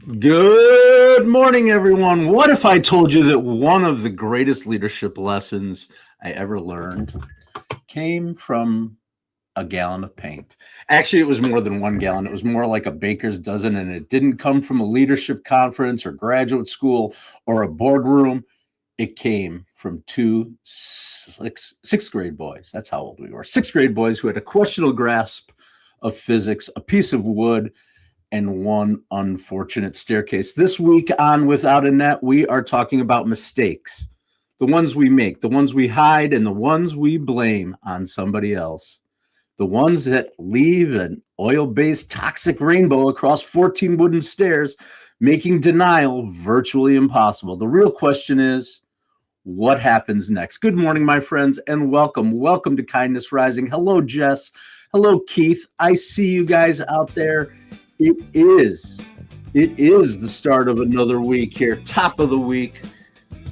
Good morning, everyone. What if I told you that one of the greatest leadership lessons I ever learned came from a gallon of paint? Actually, it was more than 1 gallon. It was more like a baker's dozen, and it didn't come from a leadership conference or graduate school or a boardroom. It came from two sixth grade boys. That's how old we were. Sixth grade boys who had a questionable grasp of physics, a piece of wood, and one unfortunate staircase. This week on Without a Net, we are talking about mistakes, the ones we make, the ones we hide, and the ones we blame on somebody else, the ones that leave an oil-based toxic rainbow across 14 wooden stairs, making denial virtually impossible. The real question is, what happens next? Good morning, my friends, and welcome. Welcome to Kindness Rising. Hello, Jess. Hello, Keith. I see you guys out there. It is the start of another week here, top of the week.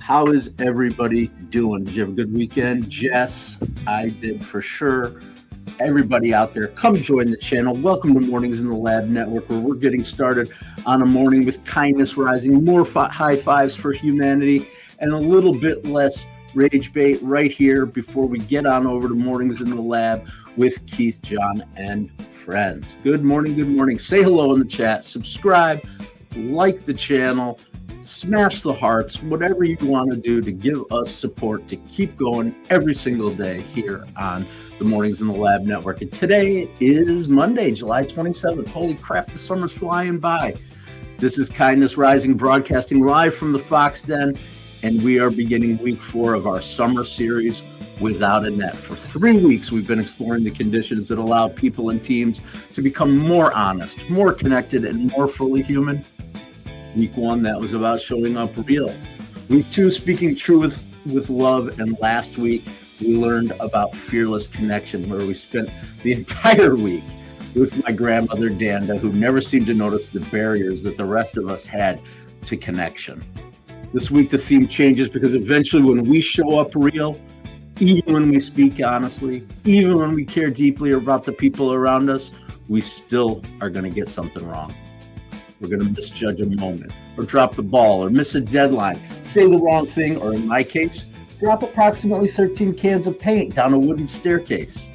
How is everybody doing? Did you have a good weekend? Jess, I did for sure. Everybody out there, come join the channel. Welcome to Mornings in the Lab Network, where we're getting started on a morning with kindness rising, more high fives for humanity, and a little bit less rage bait right here before we get on over to Mornings in the Lab with Keith, John, and friends. Good morning, good morning. Say hello in the chat, subscribe, like the channel, smash the hearts, whatever you want to do to give us support to keep going every single day here on the Mornings in the Lab Network. And today is Monday, July 27th. Holy crap, the summer's flying by. This is Kindness Rising, broadcasting live from the Fox Den, and we are beginning week 4 of our summer series, Without a Net. For 3 weeks, we've been exploring the conditions that allow people and teams to become more honest, more connected, and more fully human. Week 1, that was about showing up real. Week 2, speaking truth with love. And last week, we learned about fearless connection, where we spent the entire week with my grandmother, Danda, who never seemed to notice the barriers that the rest of us had to connection. This week, the theme changes because eventually when we show up real, even when we speak honestly, even when we care deeply about the people around us, we still are going to get something wrong. We're going to misjudge a moment, or drop the ball, or miss a deadline, say the wrong thing, or in my case, drop approximately 13 cans of paint down a wooden staircase.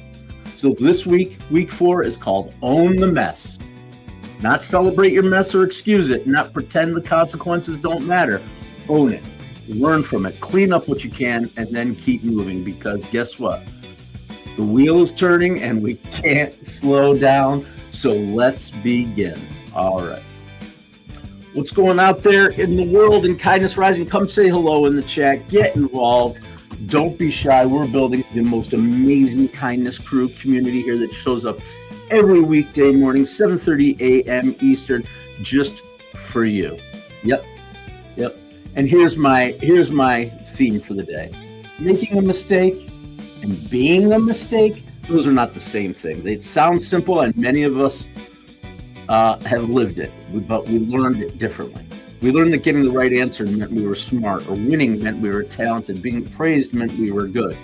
So this week, week 4, is called Own the Mess. Not celebrate your mess or excuse it, not pretend the consequences don't matter. Own it. Learn from it, clean up what you can, and then keep moving, because guess what? The wheel is turning and we can't slow down. So let's begin. All right. What's going out there in the world in Kindness Rising? Come say hello in the chat. Get involved. Don't be shy. We're building the most amazing kindness crew community here that shows up every weekday morning, 7:30 a.m. Eastern, just for you. Yep. And here's my theme for the day. Making a mistake and being a mistake, those are not the same thing. They sound simple, and many of us have lived it, but we learned it differently. We learned that getting the right answer meant we were smart, or winning meant we were talented, being praised meant we were good.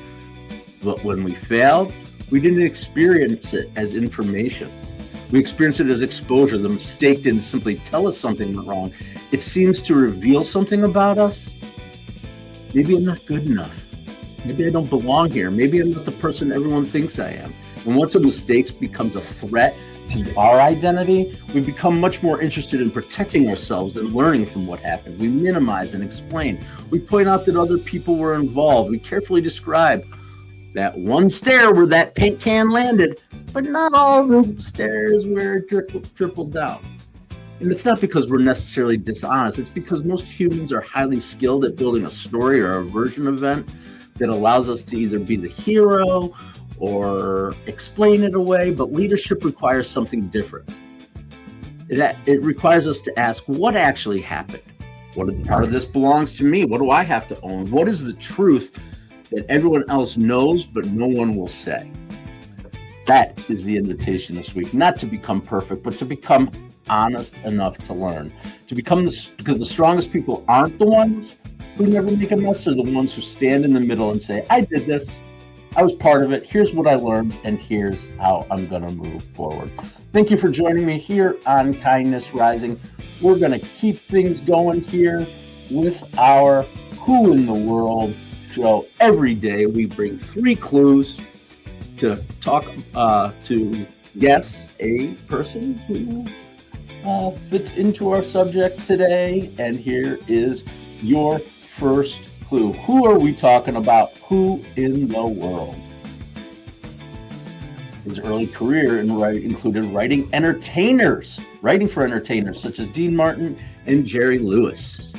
But when we failed, we didn't experience it as information. We experienced it as exposure. The mistake didn't simply tell us something went wrong. It seems to reveal something about us. Maybe I'm not good enough. Maybe I don't belong here. Maybe I'm not the person everyone thinks I am. And once a mistake becomes a threat to our identity, we become much more interested in protecting ourselves than learning from what happened. We minimize and explain. We point out that other people were involved. We carefully describe that one stair where that paint can landed, but not all the stairs where it trickled down. And it's not because we're necessarily dishonest. It's because most humans are highly skilled at building a story or a version event that allows us to either be the hero or explain it away. But leadership requires something different. It requires us to ask, what actually happened? What part of this belongs to me? What do I have to own? What is the truth that everyone else knows, but no one will say? That is the invitation this week, not to become perfect, but to become honest enough to learn, to become because the strongest people aren't the ones who never make a mess, they're the ones who stand in the middle and say, I did this, I was part of it, here's what I learned, and here's how I'm going to move forward. Thank you for joining me here on Kindness Rising. We're going to keep things going here with our Who in the World show. Every day we bring 3 clues to talk to guess a person who fits into our subject today. And here is your first clue. Who are we talking about? Who in the world? His early career included writing for entertainers such as Dean Martin and Jerry Lewis.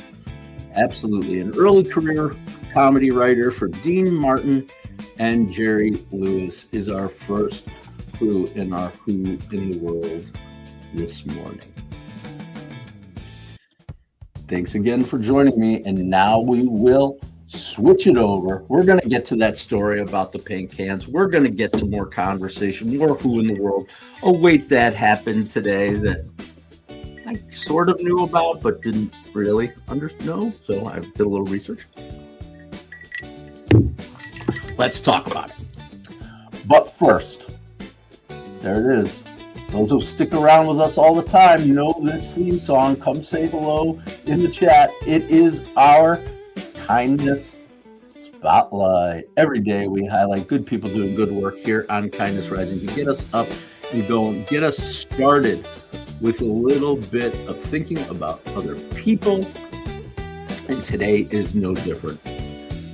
Absolutely. An early career comedy writer for Dean Martin and Jerry Lewis is our first clue in our Who in the World this morning. Thanks again for joining me, and now we will switch it over. We're going to get to that story about the paint cans. We're going to get to more conversation, more Who in the World. Oh, wait, that happened today that I sort of knew about, but didn't really know. So I did a little research. Let's talk about it. But first, there it is. Those who stick around with us all the time know this theme song. Come say hello in the chat. It is our Kindness Spotlight. Every day we highlight good people doing good work here on Kindness Rising to get us up and going, get us started with a little bit of thinking about other people. And today is no different.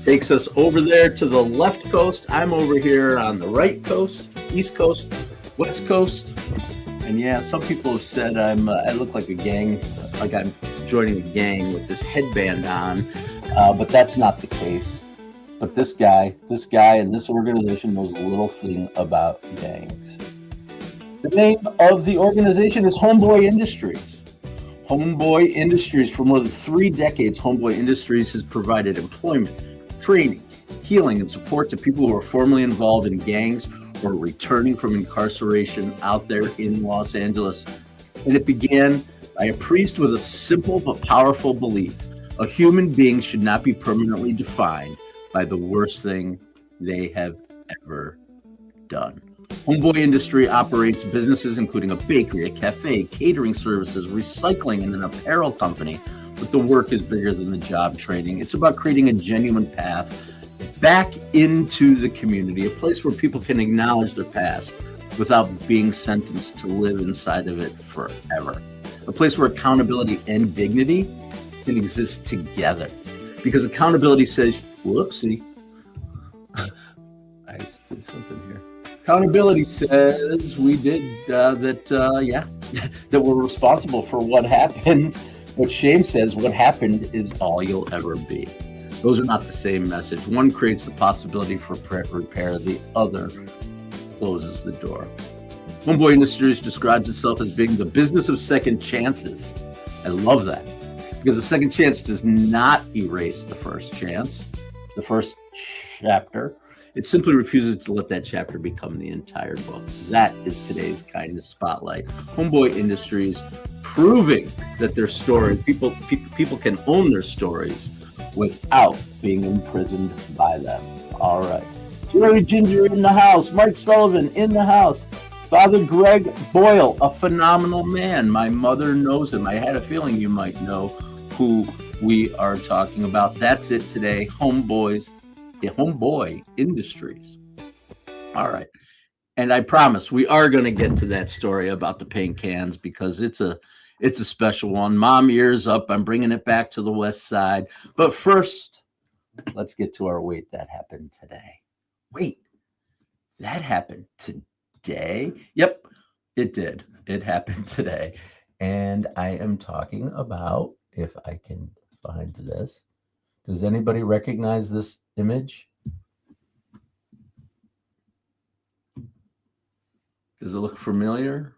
Takes us over there to the left coast. I'm over here on the right coast, east coast, west coast. And yeah, some people have said I look like a gang, like I'm joining a gang with this headband on. But that's not the case. But this guy and this organization knows a little thing about gangs. The name of the organization is Homeboy Industries. Homeboy Industries, for more than 3 decades, Homeboy Industries has provided employment, training, healing, and support to people who are formerly involved in gangs or returning from incarceration out there in Los Angeles. And it began by a priest with a simple but powerful belief. A human being should not be permanently defined by the worst thing they have ever done. Homeboy Industry operates businesses including a bakery, a cafe, catering services, recycling, and an apparel company. But the work is bigger than the job training. It's about creating a genuine path back into the community, a place where people can acknowledge their past without being sentenced to live inside of it forever. A place where accountability and dignity can exist together, because accountability says, whoopsie, I did something here. Accountability says we did that we're responsible for what happened. But shame says what happened is all you'll ever be. Those are not the same message. One creates the possibility for repair, the other closes the door. Homeboy Industries describes itself as being the business of second chances. I love that. Because the second chance does not erase the first chance, the first chapter. It simply refuses to let that chapter become the entire book. That is today's Kindness Spotlight. Homeboy Industries proving that their story, people can own their stories without being imprisoned by them. All right. Jerry Ginger in the house. Mike Sullivan in the house. Father Greg Boyle, a phenomenal man. My mother knows him. I had a feeling you might know who we are talking about. That's it today. Homeboy Industries. All right. And I promise we are going to get to that story about the paint cans because it's a special one. Mom, ears up. I'm bringing it back to the west side. But first, let's get to our wait, that happened today. Wait, that happened today? Yep, it did. It happened today. And I am talking about, if I can find this, does anybody recognize this image? Does it look familiar?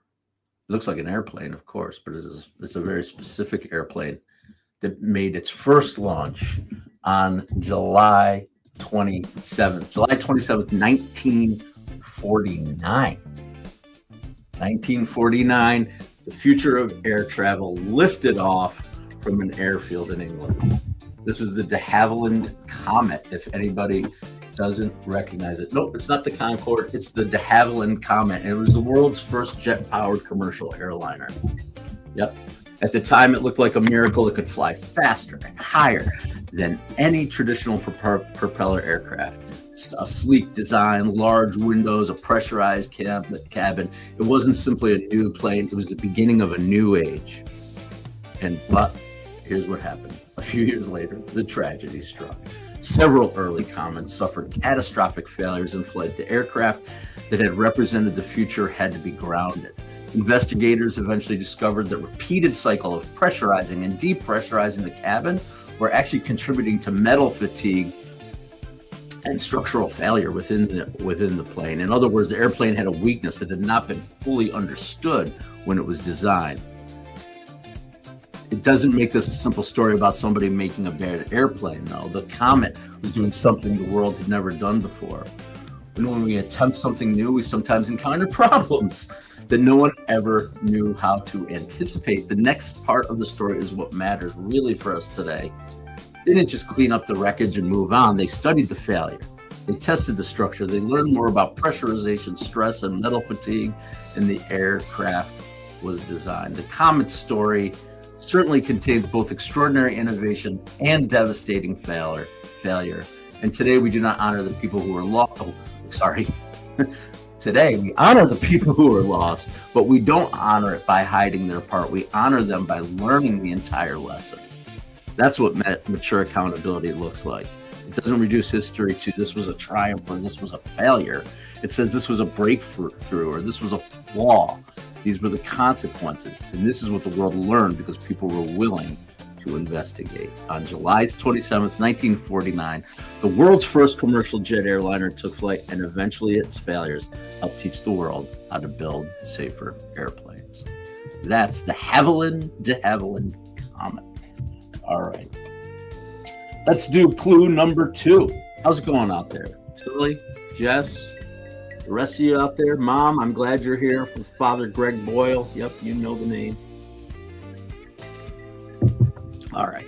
It looks like an airplane, of course, but it's a very specific airplane that made its first launch on July 27th. July 27th, 1949. 1949, the future of air travel lifted off from an airfield in England. This is the de Havilland Comet, if anybody doesn't recognize it. Nope, it's not the Concorde, it's the de Havilland Comet. It was the world's first jet-powered commercial airliner. Yep. At the time, it looked like a miracle. It could fly faster and higher than any traditional propeller aircraft. A sleek design, large windows, a pressurized cabin. It wasn't simply a new plane. It was the beginning of a new age. But here's what happened. A few years later, the tragedy struck. Several early Comets suffered catastrophic failures in flight. The aircraft that had represented the future had to be grounded. Investigators eventually discovered that repeated cycle of pressurizing and depressurizing the cabin were actually contributing to metal fatigue and structural failure within the plane. In other words, the airplane had a weakness that had not been fully understood when it was designed. It doesn't make this a simple story about somebody making a bad airplane, though. The Comet was doing something the world had never done before. And when we attempt something new, we sometimes encounter problems that no one ever knew how to anticipate. The next part of the story is what matters really for us today. They didn't just clean up the wreckage and move on. They studied the failure. They tested the structure. They learned more about pressurization, stress, and metal fatigue, and the aircraft was designed. The Comet story certainly contains both extraordinary innovation and devastating failure. And today we do not honor the people who were lost. Today we honor the people who are lost, but we don't honor it by hiding their part. We honor them by learning the entire lesson. That's what mature accountability looks like. It doesn't reduce history to this was a triumph or this was a failure. It says this was a breakthrough or this was a flaw. These were the consequences. And this is what the world learned because people were willing to investigate. On July 27th, 1949, the world's first commercial jet airliner took flight, and eventually its failures helped teach the world how to build safer airplanes. That's the Havilland Comet. All right. Let's do clue number 2. How's it going out there? Tilly, Jess, the rest of you out there, Mom, I'm glad you're here with Father Greg Boyle. Yep, you know the name. All right.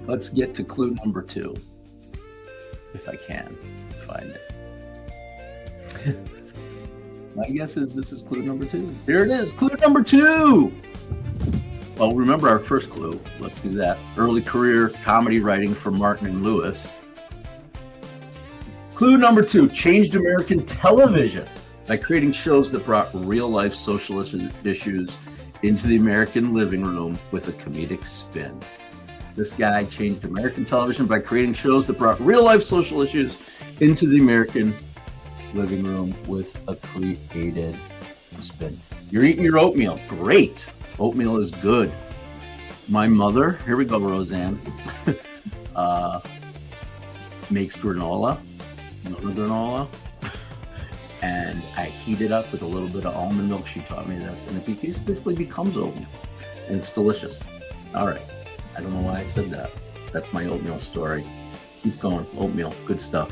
Let's get to clue number 2, if I can find it. My guess is this is clue number 2. Here it is, clue number 2. Well, remember our first clue. Let's do that. Early career comedy writing for Martin and Lewis. Clue number 2, changed American television by creating shows that brought real-life social issues into the American living room with a comedic spin. This guy changed American television by creating shows that brought real-life social issues into the American living room with a creative spin. You're eating your oatmeal. Great. Oatmeal is good. My mother, here we go, Roseanne, makes granola. Granola, and I heat it up with a little bit of almond milk. She taught me this, and it basically becomes oatmeal, and it's delicious. All right, I don't know why I said that. That's my oatmeal story. Keep going, oatmeal, good stuff.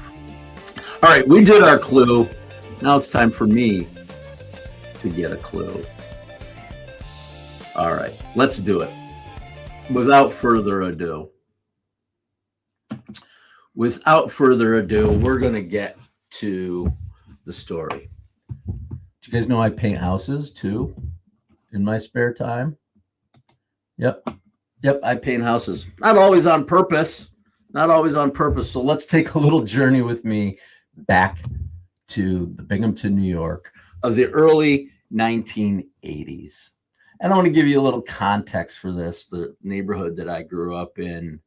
All right, we did our clue. Now it's time for me to get a clue. All right, let's do it. Without further ado, we're going to get to the story. Do you guys know I paint houses too in my spare time? Yep, I paint houses. Not always on purpose. So let's take a little journey with me back to the Binghamton, New York of the early 1980s. And I want to give you a little context for this. The neighborhood that I grew up in,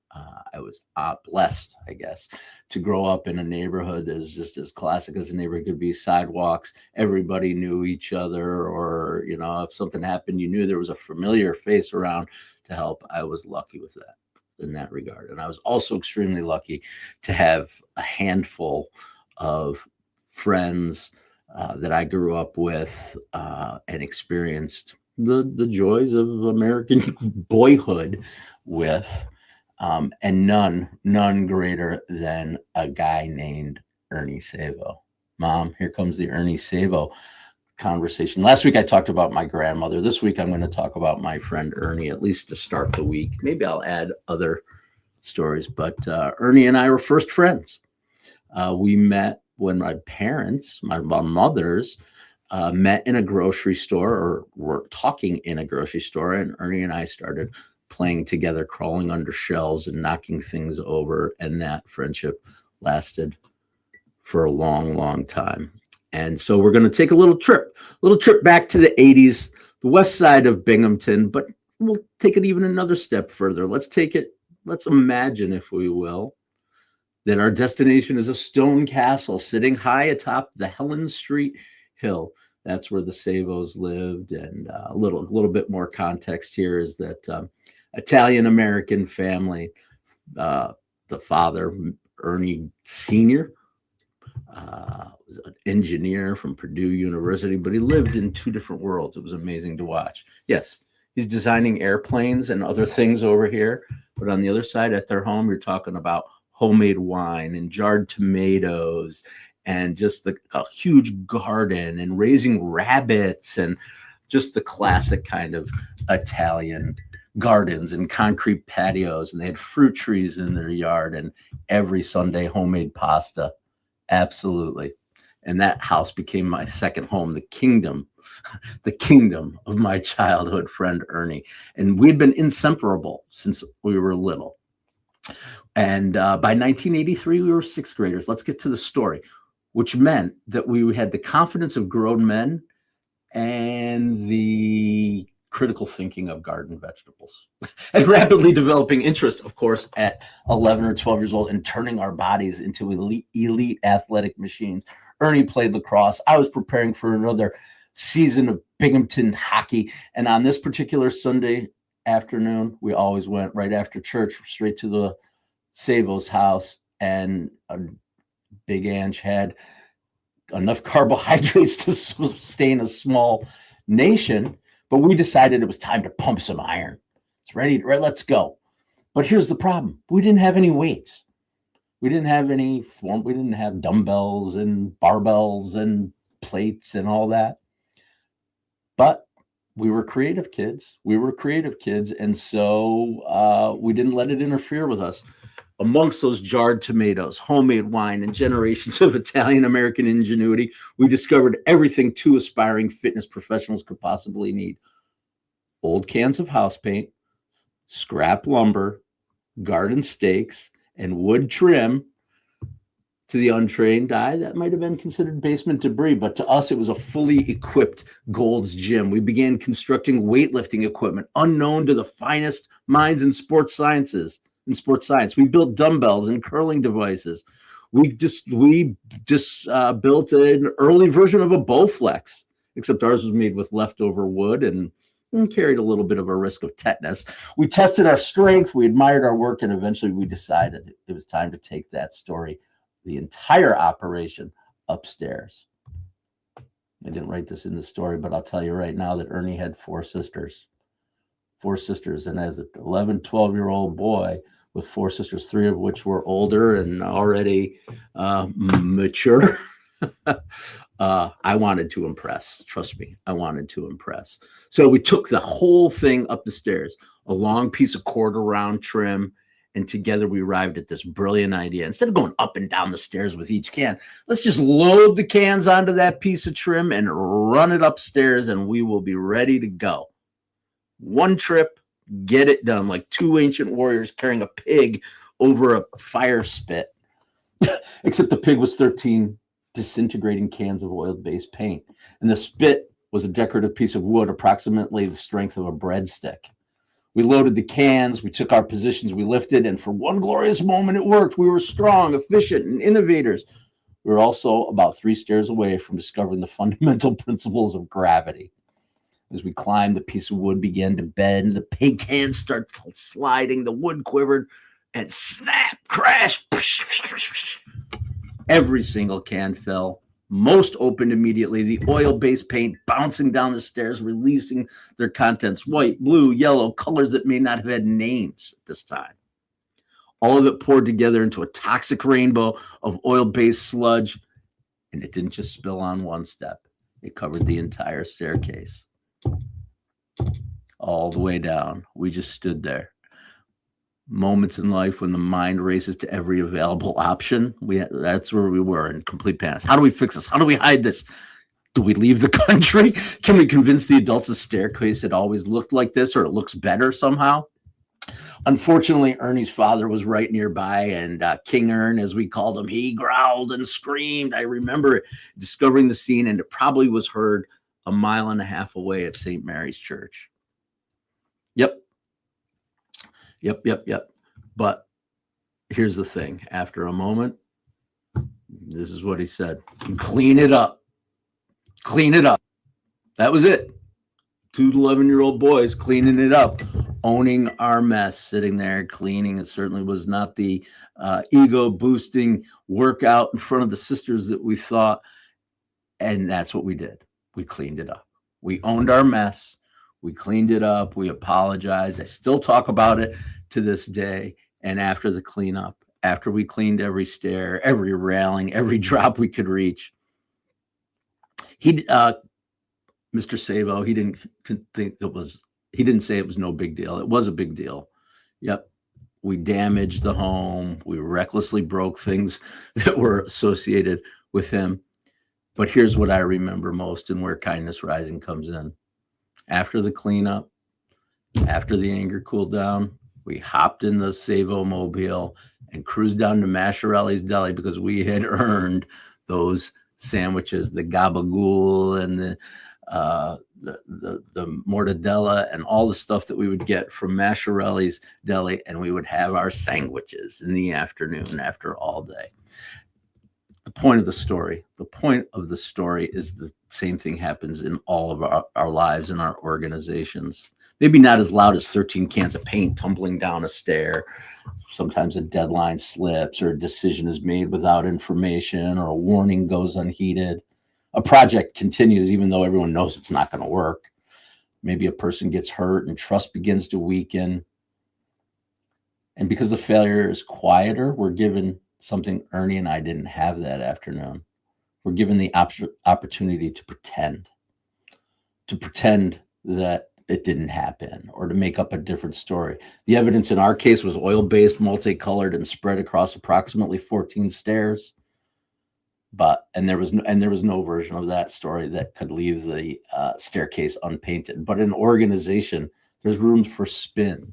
I was blessed, I guess, to grow up in a neighborhood that is just as classic as a neighborhood could be. Sidewalks, everybody knew each other, or, if something happened, you knew there was a familiar face around to help. I was lucky with that in that regard. And I was also extremely lucky to have a handful of friends that I grew up with and experienced the joys of American boyhood with, and none greater than a guy named Ernie Savo. Mom, here comes the Ernie Savo conversation. Last week I talked about my grandmother. This week I'm going to talk about my friend Ernie, at least to start the week. Maybe I'll add other stories, but Ernie and I were first friends. We met when my mothers met in a grocery store, or were talking in a grocery store, and Ernie and I started playing together, crawling under shelves and knocking things over, and that friendship lasted for a long, long time. And so we're going to take a little trip back to the 80s, the west side of Binghamton, but we'll take it even another step further. Let's imagine, if we will, that our destination is a stone castle sitting high atop the Helen Street Hill. That's where the Savos lived. And a little bit more context here is that Italian-American family, the father, Ernie Sr., was an engineer from Purdue University, but he lived in two different worlds. It was amazing to watch. Yes, he's designing airplanes and other things over here, but on the other side at their home, you're talking about homemade wine and jarred tomatoes and just a huge garden and raising rabbits and just the classic kind of Italian gardens and concrete patios. And they had fruit trees in their yard, and every Sunday homemade pasta. Absolutely. And that house became my second home, the kingdom of my childhood friend, Ernie. And we'd been inseparable since we were little. And by 1983, we were sixth graders. Let's get to the story, which meant that we had the confidence of grown men and the critical thinking of garden vegetables and rapidly developing interest, of course, at 11 or 12 years old, and turning our bodies into elite athletic machines. Ernie played lacrosse. I was preparing for another season of Binghamton hockey. And on this particular Sunday afternoon, we always went right after church straight to the Savos house, and Big Ange had enough carbohydrates to sustain a small nation. But we decided it was time to pump some iron. It's ready, right? Let's go. But here's the problem. We didn't have any weights. We didn't have any form. We didn't have dumbbells and barbells and plates and all that. But we were creative kids. And so we didn't let it interfere with us. Amongst those jarred tomatoes, homemade wine, and generations of Italian-American ingenuity, we discovered everything two aspiring fitness professionals could possibly need. Old cans of house paint, scrap lumber, garden stakes, and wood trim. To the untrained eye, that might have been considered basement debris, but to us, it was a fully equipped Gold's Gym. We began constructing weightlifting equipment unknown to the finest minds in sports science. We built dumbbells and curling devices. We just built an early version of a Bowflex, except ours was made with leftover wood and carried a little bit of a risk of tetanus. We tested our strength, we admired our work, and eventually we decided it was time to take that story, the entire operation, upstairs. I didn't write this in the story, but I'll tell you right now that Ernie had four sisters. And as an 11, 12-year-old boy with four sisters, three of which were older and already mature, I wanted to impress. Trust me, I wanted to impress. So we took the whole thing up the stairs, a long piece of quarter round trim, and together we arrived at this brilliant idea. Instead of going up and down the stairs with each can, let's just load the cans onto that piece of trim and run it upstairs, and we will be ready to go. One trip, get it done, like two ancient warriors carrying a pig over a fire spit. Except the pig was 13 disintegrating cans of oil-based paint, and the spit was a decorative piece of wood approximately the strength of a breadstick. We loaded the cans, we took our positions, we lifted, and for one glorious moment it worked. We were strong, efficient, and innovators. We were also about 3 stairs away from discovering the fundamental principles of gravity. As we climbed, the piece of wood began to bend, the pig cans started sliding, the wood quivered, and snap, crash. Every single can fell. Most opened immediately, the oil-based paint bouncing down the stairs, releasing their contents, white, blue, yellow, colors that may not have had names at this time. All of it poured together into a toxic rainbow of oil-based sludge, and it didn't just spill on one step. It covered the entire staircase. All the way down. We just stood there. Moments in life when the mind races to every available option, that's where we were, in complete panic. How do we fix this? How do we hide this? Do we leave the country? Can we convince the adults the staircase had always looked like this, or it looks better somehow? Unfortunately, Ernie's father was right nearby, and King Ern, as we called him, he growled and screamed. I remember discovering the scene, and it probably was heard a mile and a half away at St. Mary's Church. Yep. But here's the thing. After a moment, this is what he said. Clean it up. Clean it up. That was it. 2 11-year-old boys cleaning it up, owning our mess, sitting there cleaning. It certainly was not the ego-boosting workout in front of the sisters that we thought. And that's what we did. We cleaned it up. We owned our mess. We cleaned it up. We apologized. I still talk about it to this day. And after the cleanup, after we cleaned every stair, every railing, every drop we could reach, Mr. Sabo, he didn't say it was no big deal. It was a big deal. Yep. We damaged the home. We recklessly broke things that were associated with him. But here's what I remember most, and where Kindness Rising comes in. After the cleanup, after the anger cooled down, we hopped in the Sabo mobile and cruised down to Masciarelli's Deli, because we had earned those sandwiches, the gabagool and the mortadella and all the stuff that we would get from Masciarelli's Deli, and we would have our sandwiches in the afternoon after all day. The point of the story is the same thing happens in all of our lives and our organizations. Maybe not as loud as 13 cans of paint tumbling down a stair. Sometimes a deadline slips, or a decision is made without information, or a warning goes unheeded. A project continues even though everyone knows it's not going to work. Maybe a person gets hurt and trust begins to weaken. And because the failure is quieter, we're given something Ernie and I didn't have that afternoon. We're given the opportunity to pretend that it didn't happen, or to make up a different story. The evidence in our case was oil-based, multicolored, and spread across approximately 14 stairs. And there was no version of that story that could leave the staircase unpainted. But in organization, there's room for spin.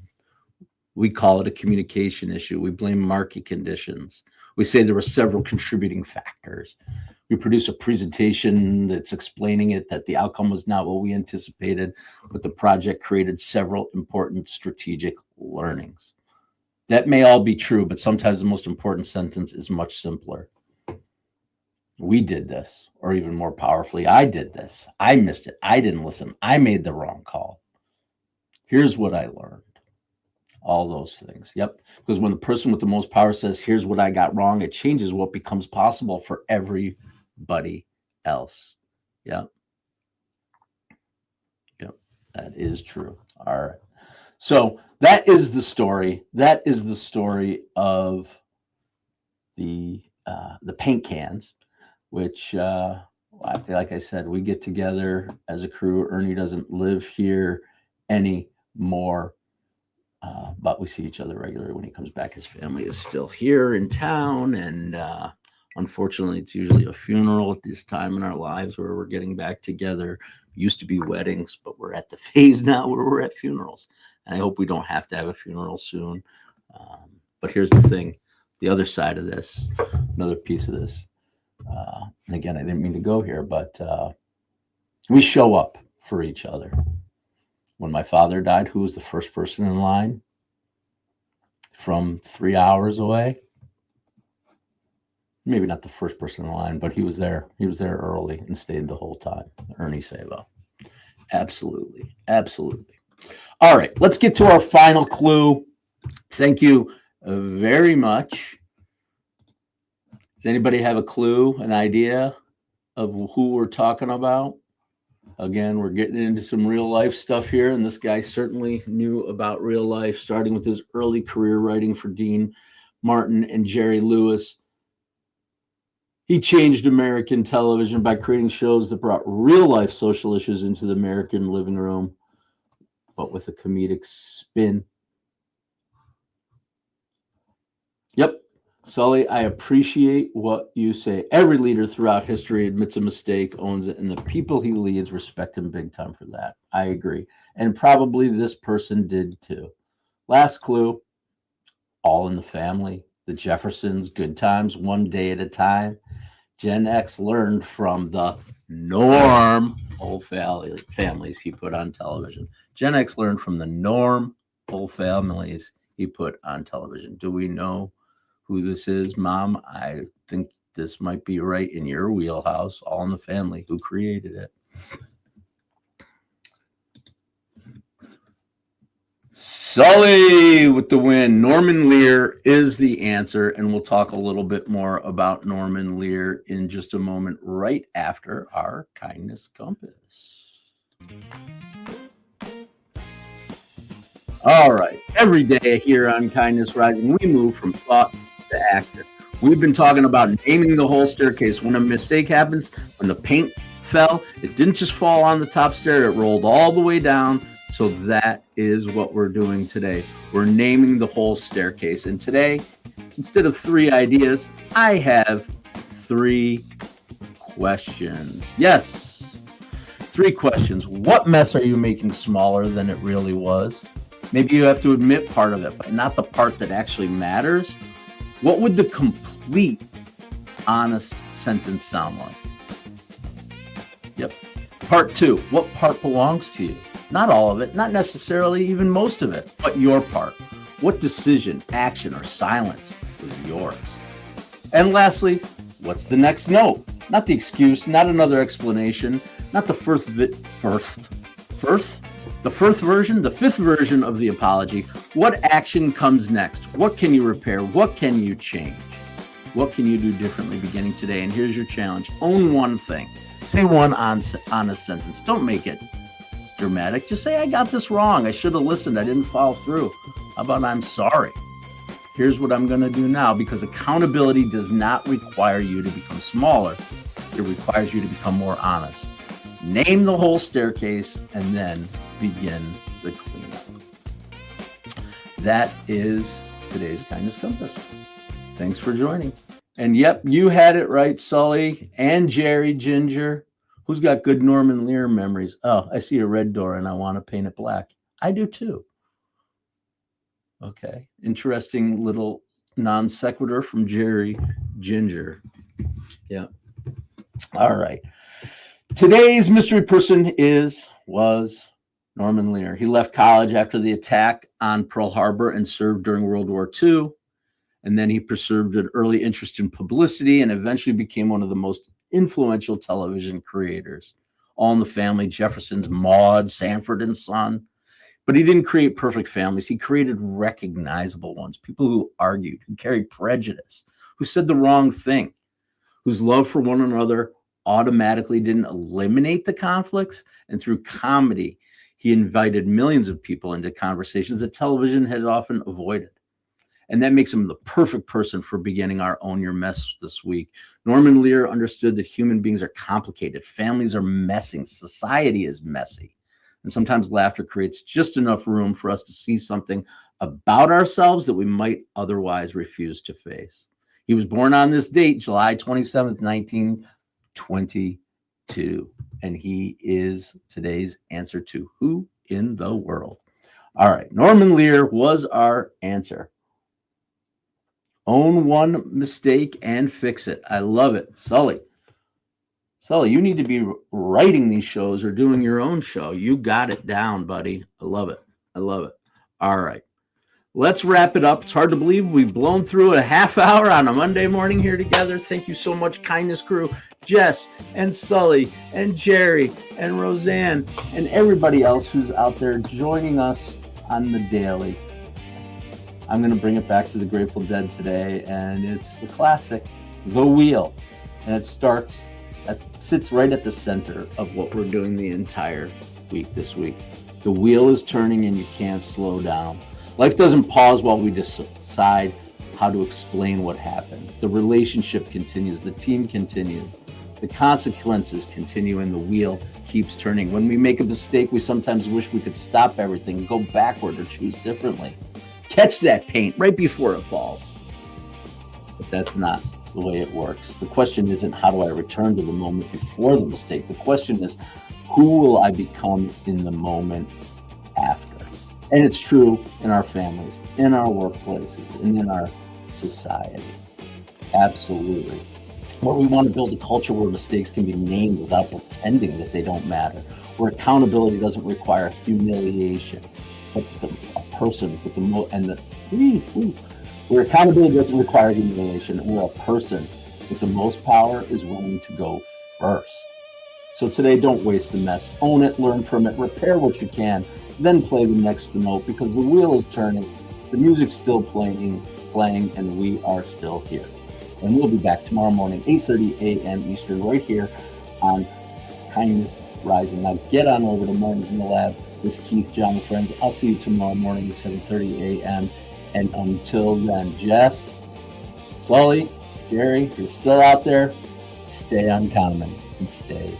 We call it a communication issue. We blame market conditions. We say there were several contributing factors. We produce a presentation that's explaining it, that the outcome was not what we anticipated, but the project created several important strategic learnings. That may all be true, but sometimes the most important sentence is much simpler. We did this, or even more powerfully, I did this. I missed it. I didn't listen. I made the wrong call. Here's what I learned. All those things. Yep. Because when the person with the most power says, here's what I got wrong, it changes what becomes possible for everybody else. Yep. That is true. All right. So that is the story. That is the story of the paint cans, which, like I said, we get together as a crew. Ernie doesn't live here anymore, but we see each other regularly when he comes back. His family is still here in town, and unfortunately, it's usually a funeral at this time in our lives where we're getting back together. Used to be weddings, but we're at the phase now where we're at funerals. And I hope we don't have to have a funeral soon. But here's the thing. The other side of this, another piece of this, and again, I didn't mean to go here, but we show up for each other. When my father died, who was the first person in line from 3 hours away? Maybe not the first person in line, but he was there. He was there early and stayed the whole time. Ernie Sabo. Absolutely. Absolutely. All right, let's get to our final clue. Thank you very much. Does anybody have a clue, an idea of who we're talking about? Again, we're getting into some real life stuff here, and this guy certainly knew about real life, starting with his early career writing for Dean Martin and Jerry Lewis. He changed American television by creating shows that brought real life social issues into the American living room, but with a comedic spin. Yep. Sully, I appreciate what you say. Every leader throughout history admits a mistake, owns it, and the people he leads respect him big time for that. I agree. And probably this person did too. Last clue, all in the family. The Jeffersons, good times, one day at a time. Gen X learned from the norm old families he put on television. Gen X learned from the norm old families he put on television. Do we know who this is, Mom? I think this might be right in your wheelhouse. All in the Family. Who created it? Sully with the win. Norman Lear is the answer, and we'll talk a little bit more about Norman Lear in just a moment, right after our kindness compass. All right. Every day here on Kindness Rising, we move from thought to action. We've been talking about naming the whole staircase. When a mistake happens, when the paint fell, it didn't just fall on the top stair, it rolled all the way down. So that is what we're doing today. We're naming the whole staircase. And today, instead of 3 ideas, I have 3 questions. Yes, 3 questions. What mess are you making smaller than it really was? Maybe you have to admit part of it, but not the part that actually matters. What would the complete, honest sentence sound like? Yep. Part 2, what part belongs to you? Not all of it, not necessarily even most of it, but your part. What decision, action, or silence was yours? And lastly, what's the next note? Not the excuse, not another explanation, not the the fifth version of the apology. What action comes next? What can you repair? What can you change? What can you do differently beginning today? And here's your challenge. Own one thing. Say one honest sentence. Don't make it dramatic. Just say, I got this wrong. I should have listened. I didn't follow through. How about I'm sorry? Here's what I'm going to do now, because accountability does not require you to become smaller. It requires you to become more honest. Name the whole staircase and then begin the cleanup. That is today's Kindness Compass. Thanks for joining. And yep, you had it right, Sully and Jerry Ginger. Who's got good Norman Lear memories? Oh, I see a red door and I want to paint it black. I do too. Okay. Interesting little non sequitur from Jerry Ginger. Yeah. All right. Today's mystery person was Norman Lear. He left college after the attack on Pearl Harbor and served during World War II. And then he pursued an early interest in publicity and eventually became one of the most influential television creators. All in the Family, Jefferson's, Maude, Sanford and Son. But he didn't create perfect families. He created recognizable ones, people who argued, who carried prejudice, who said the wrong thing, whose love for one another automatically didn't eliminate the conflicts. And through comedy, he invited millions of people into conversations that television had often avoided. And that makes him the perfect person for beginning our Own Your Mess this week. Norman Lear understood that human beings are complicated. Families are messy. Society is messy. And sometimes laughter creates just enough room for us to see something about ourselves that we might otherwise refuse to face. He was born on this date, July 27th, 1922. And he is today's answer to who in the world? All right. Norman Lear was our answer. Own one mistake and fix it. I love it. Sully, you need to be writing these shows or doing your own show. You got it down, buddy. I love it. All right. Let's wrap it up. It's hard to believe we've blown through a half hour on a Monday morning here together. Thank you so much, Kindness Crew, Jess and Sully and Jerry and Roseanne and everybody else who's out there joining us on the daily. I'm going to bring it back to the Grateful Dead today, and it's the classic, The Wheel. And it sits right at the center of what we're doing the entire week this week. The wheel is turning and you can't slow down. Life doesn't pause while we decide how to explain what happened. The relationship continues, the team continues, the consequences continue, and the wheel keeps turning. When we make a mistake, we sometimes wish we could stop everything, go backward, or choose differently. Catch that paint right before it falls. But that's not the way it works. The question isn't how do I return to the moment before the mistake. The question is who will I become in the moment after? And it's true in our families, in our workplaces, and in our society. Absolutely. Where we want to build a culture where mistakes can be named without pretending that they don't matter, where accountability doesn't require humiliation, but a person with the where accountability doesn't require humiliation, where a person with the most power is willing to go first. So today, don't waste the mess. Own it, learn from it, repair what you can, then play the next note because the wheel is turning, the music's still playing, and we are still here. And we'll be back tomorrow morning, 8:30 a.m. Eastern, right here on Kindness Rising. Now get on over to Mornings in the Lab with Keith, John, and friends. I'll see you tomorrow morning at 7:30 a.m. And until then, Jess, Sully, Jerry, if you're still out there, stay uncommon and stay